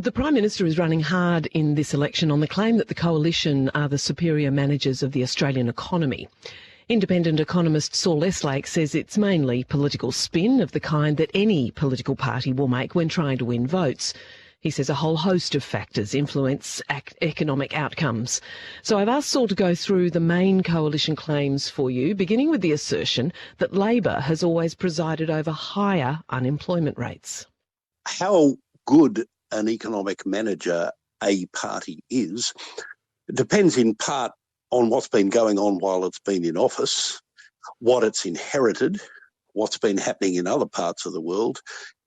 The Prime Minister is running hard in this election on the claim that the Coalition are the superior managers of the Australian economy. Independent economist Saul Eslake says it's mainly political spin of the kind that any political party will make when trying to win votes. He says a whole host of factors influence economic outcomes. So I've asked Saul to go through the main coalition claims for you, beginning with the assertion that Labor has always presided over higher unemployment rates. How good an economic manager a party is depends in part on what's been going on while it's been in office, what it's inherited, what's been happening in other parts of the world,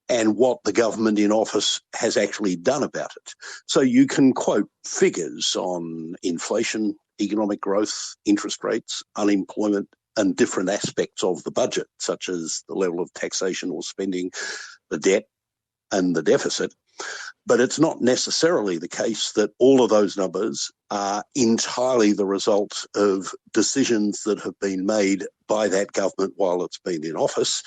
and what the government in office has actually done about it. So you can quote figures on inflation, economic growth, interest rates, unemployment, and different aspects of the budget, such as the level of taxation or spending, the debt, and the deficit. But it's not necessarily the case that all of those numbers are entirely the result of decisions that have been made by that government while it's been in office,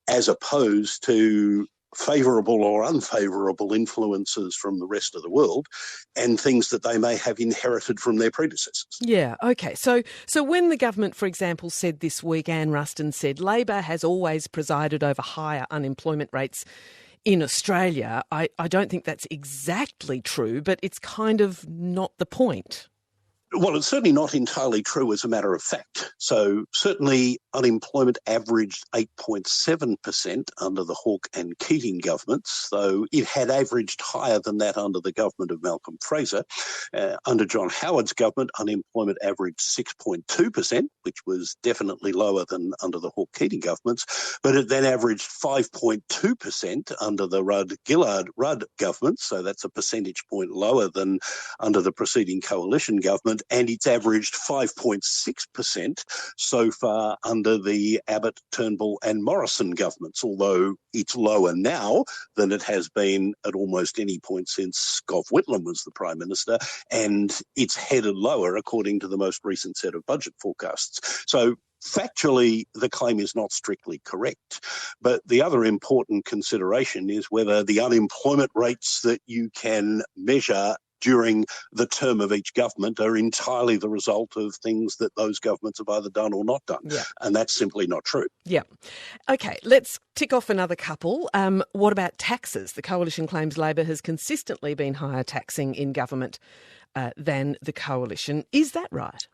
as opposed to favourable or unfavourable influences from the rest of the world and things that they may have inherited from their predecessors. Yeah, OK. So when the government, for example, said this week, Anne Ruston said, Labor has always presided over higher unemployment rates in Australia, I don't think that's exactly true, but it's kind of not the point. Well, it's certainly not entirely true as a matter of fact. So certainly unemployment averaged 8.7% under the Hawke and Keating governments, though it had averaged higher than that under the government of Malcolm Fraser. Under John Howard's government, unemployment averaged 6.2%, which was definitely lower than under the Hawke-Keating governments, but it then averaged 5.2% under the Rudd-Gillard-Rudd governments, so that's a percentage point lower than under the preceding coalition government, and it's averaged 5.6% so far under the Abbott, Turnbull and Morrison governments, although it's lower now than it has been at almost any point since Gough Whitlam was the Prime Minister, and it's headed lower according to the most recent set of budget forecasts. So factually, the claim is not strictly correct. But the other important consideration is whether the unemployment rates that you can measure during the term of each government are entirely the result of things that those governments have either done or not done. Yeah. And that's simply not true. Yeah. OK, let's tick off another couple. What about taxes? The Coalition claims Labor has consistently been higher taxing in government than the Coalition. Is that right?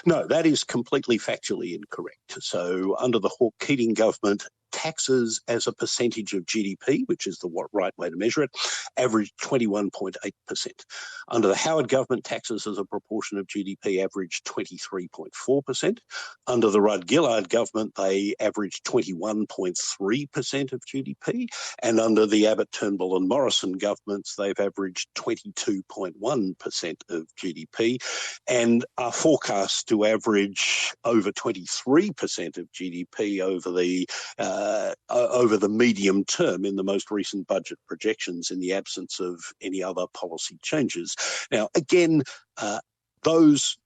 No, that is completely factually incorrect. So under the Hawke-Keating government, taxes as a percentage of GDP, which is the right way to measure it, averaged 21.8%. Under the Howard government, taxes as a proportion of GDP averaged 23.4%. Under the Rudd-Gillard government, they averaged 21.3% of GDP. And under the Abbott, Turnbull and Morrison governments, they've averaged 22.1% of GDP and are forecast to average over 23% of GDP over the medium term in the most recent budget projections in the absence of any other policy changes. Now, again, those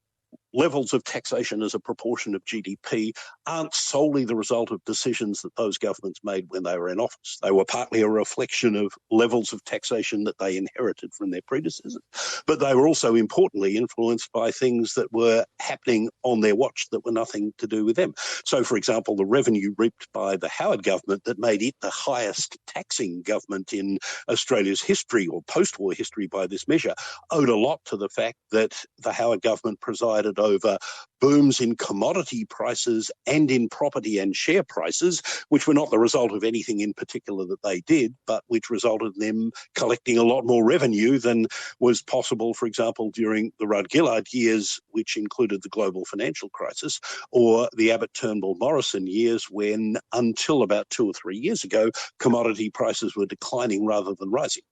levels of taxation as a proportion of GDP aren't solely the result of decisions that those governments made when they were in office. They were partly a reflection of levels of taxation that they inherited from their predecessors, but they were also importantly influenced by things that were happening on their watch that were nothing to do with them. So, for example, the revenue reaped by the Howard government that made it the highest taxing government in Australia's history or post-war history by this measure owed a lot to the fact that the Howard government presided over booms in commodity prices and in property and share prices, which were not the result of anything in particular that they did, but which resulted in them collecting a lot more revenue than was possible, for example, during the Rudd-Gillard years, which included the global financial crisis, or the Abbott, Turnbull, Morrison years when, until about 2 or 3 years ago, commodity prices were declining rather than rising.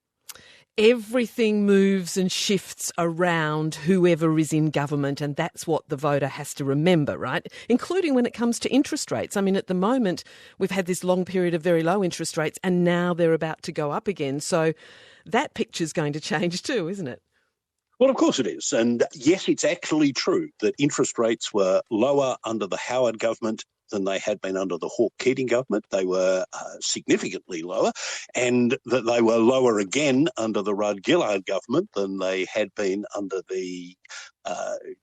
Everything moves and shifts around whoever is in government, and that's what the voter has to remember, right? Including when it comes to interest rates. I mean, at the moment, we've had this long period of very low interest rates, and now they're about to go up again. So that picture's going to change too, isn't it? Well, of course it is. And yes, it's actually true that interest rates were lower under the Howard government than they had been under the Hawke-Keating government. They were significantly lower, and that they were lower again under the Rudd-Gillard government than they had been under the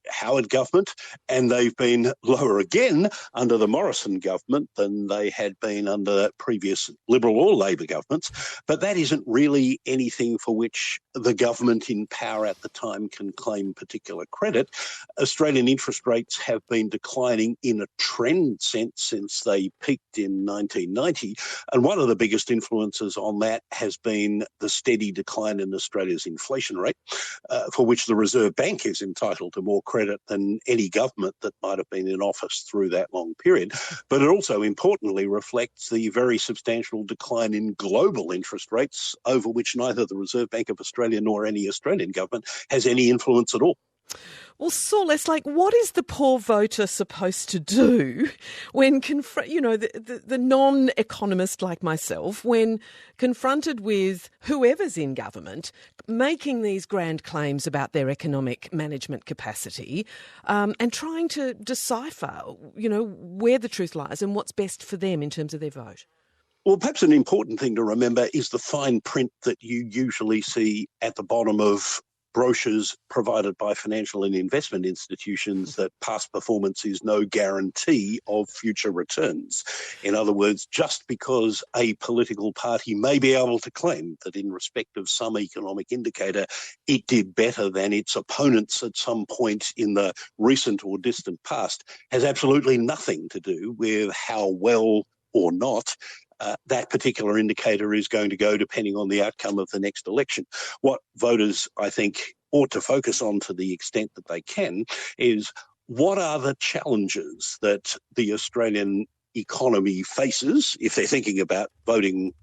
Howard government, and they've been lower again under the Morrison government than they had been under previous Liberal or Labor governments. But that isn't really anything for which the government in power at the time can claim particular credit. Australian interest rates have been declining in a trend sense since they peaked in 1990, and one of the biggest influences on that has been the steady decline in Australia's inflation rate, for which the Reserve Bank is entitled to more credit than any government that might have been in office through that long period. But it also importantly reflects the very substantial decline in global interest rates, over which neither the Reserve Bank of Australia nor any Australian government has any influence at all. Well, Saul Eslake, what is the poor voter supposed to do when, the non-economist like myself, when confronted with whoever's in government making these grand claims about their economic management capacity, and trying to decipher, where the truth lies and what's best for them in terms of their vote? Well, perhaps an important thing to remember is the fine print that you usually see at the bottom of brochures provided by financial and investment institutions, that past performance is no guarantee of future returns. In other words, just because a political party may be able to claim that in respect of some economic indicator it did better than its opponents at some point in the recent or distant past, has absolutely nothing to do with how well or not that particular indicator is going to go, depending on the outcome of the next election. What voters, I think, ought to focus on to the extent that they can is, what are the challenges that the Australian economy faces if they're thinking about voting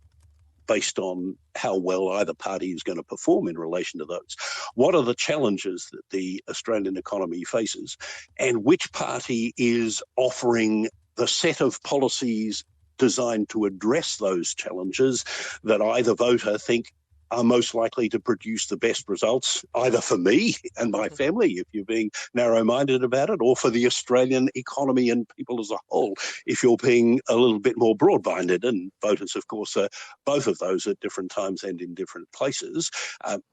based on how well either party is going to perform in relation to those? What are the challenges that the Australian economy faces, and which party is offering the set of policies designed to address those challenges that either voter think are most likely to produce the best results, either for me and my family, if you're being narrow-minded about it, or for the Australian economy and people as a whole, if you're being a little bit more broad-minded. And voters, of course, are both of those at different times and in different places.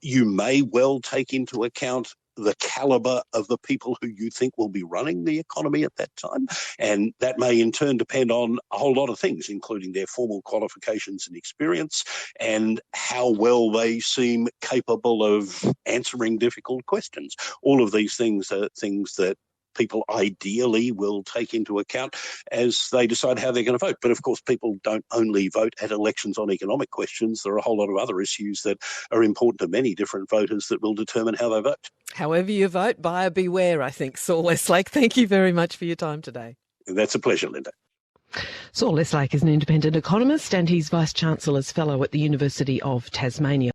You may well take into account the calibre of the people who you think will be running the economy at that time. And that may in turn depend on a whole lot of things, including their formal qualifications and experience, and how well they seem capable of answering difficult questions. All of these things are things that people ideally will take into account as they decide how they're going to vote. But of course, people don't only vote at elections on economic questions. There are a whole lot of other issues that are important to many different voters that will determine how they vote. However you vote, buyer beware, I think. Saul Eslake, thank you very much for your time today. That's a pleasure, Linda. Saul Eslake is an independent economist and he's Vice-Chancellor's Fellow at the University of Tasmania.